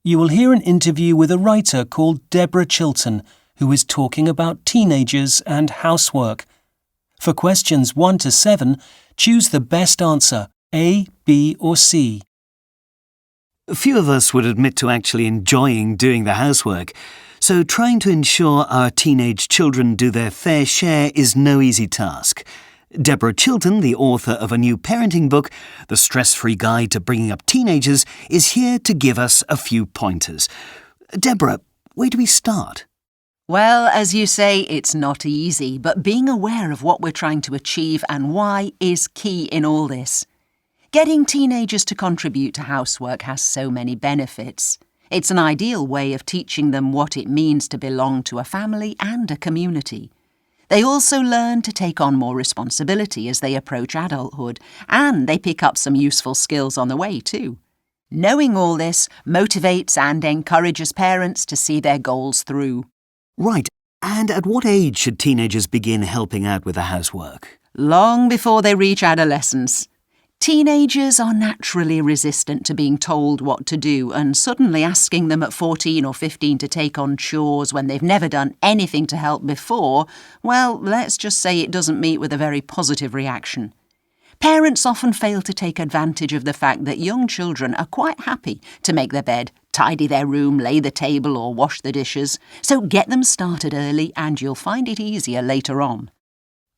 You will hear an interview with a writer called Deborah Chilton, who is talking about teenagers and housework. For questions 1 to 7, choose the best answer, A, B or C. Few of us would admit to actually enjoying doing the housework, so trying to ensure our teenage children do their fair share is no easy task. Deborah Chilton, the author of a new parenting book, The Stress-Free Guide to Bringing Up Teenagers, is here to give us a few pointers. Deborah, where do we start? Well, as you say, it's not easy, but being aware of what we're trying to achieve and why is key in all this. Getting teenagers to contribute to housework has so many benefits. It's an ideal way of teaching them what it means to belong to a family and a community. They also learn to take on more responsibility as they approach adulthood, and they pick up some useful skills on the way too. Knowing all this motivates and encourages parents to see their goals through. Right, and at what age should teenagers begin helping out with the housework? Long before they reach adolescence. Teenagers are naturally resistant to being told what to do, and suddenly asking them at 14 or 15 to take on chores when they've never done anything to help before, well, let's just say it doesn't meet with a very positive reaction. Parents often fail to take advantage of the fact that young children are quite happy to make their bed, tidy their room, lay the table or wash the dishes, so get them started early and you'll find it easier later on.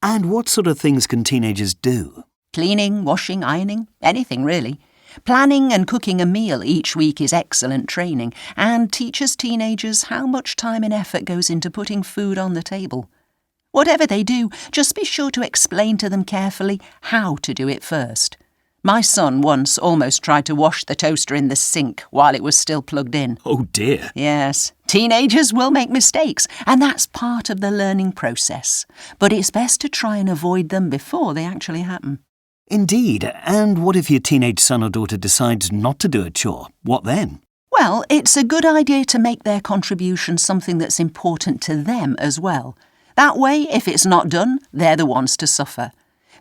And what sort of things can teenagers do? Cleaning, washing, ironing, anything really. Planning and cooking a meal each week is excellent training and teaches teenagers how much time and effort goes into putting food on the table. Whatever they do, just be sure to explain to them carefully how to do it first. My son once almost tried to wash the toaster in the sink while it was still plugged in. Oh dear. Yes, teenagers will make mistakes, and that's part of the learning process. But it's best to try and avoid them before they actually happen. Indeed, and what if your teenage son or daughter decides not to do a chore? What then? Well, it's a good idea to make their contribution something that's important to them as well. That way, if it's not done, they're the ones to suffer.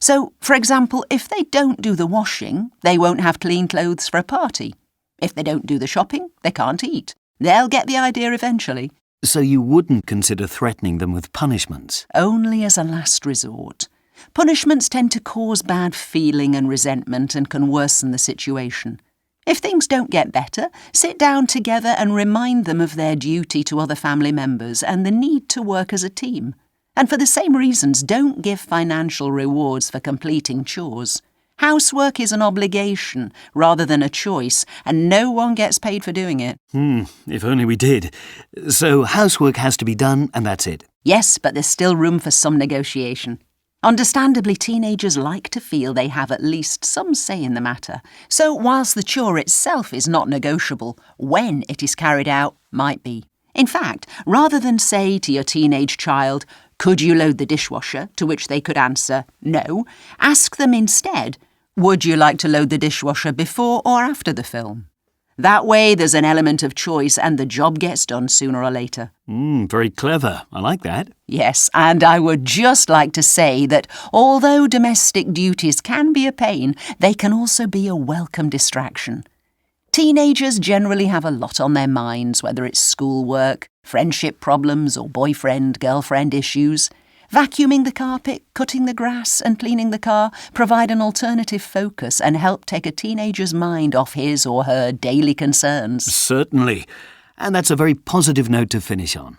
So, for example, if they don't do the washing, they won't have clean clothes for a party. If they don't do the shopping, they can't eat. They'll get the idea eventually. So you wouldn't consider threatening them with punishments? Only as a last resort. Punishments tend to cause bad feeling and resentment and can worsen the situation. If things don't get better, sit down together and remind them of their duty to other family members and the need to work as a team. And for the same reasons, don't give financial rewards for completing chores. Housework is an obligation rather than a choice, and no one gets paid for doing it. If only we did. So housework has to be done, and that's it? Yes, but there's still room for some negotiation. Understandably, teenagers like to feel they have at least some say in the matter. So whilst the chore itself is not negotiable, when it is carried out might be. In fact, rather than say to your teenage child, "Could you load the dishwasher?" to which they could answer, "No," ask them instead, "Would you like to load the dishwasher before or after the film?" That way there's an element of choice and the job gets done sooner or later. Very clever. I like that. Yes, and I would just like to say that although domestic duties can be a pain, they can also be a welcome distraction. Teenagers generally have a lot on their minds, whether it's schoolwork, friendship problems or boyfriend-girlfriend issues. Vacuuming the carpet, cutting the grass and cleaning the car provide an alternative focus and help take a teenager's mind off his or her daily concerns. Certainly. And that's a very positive note to finish on.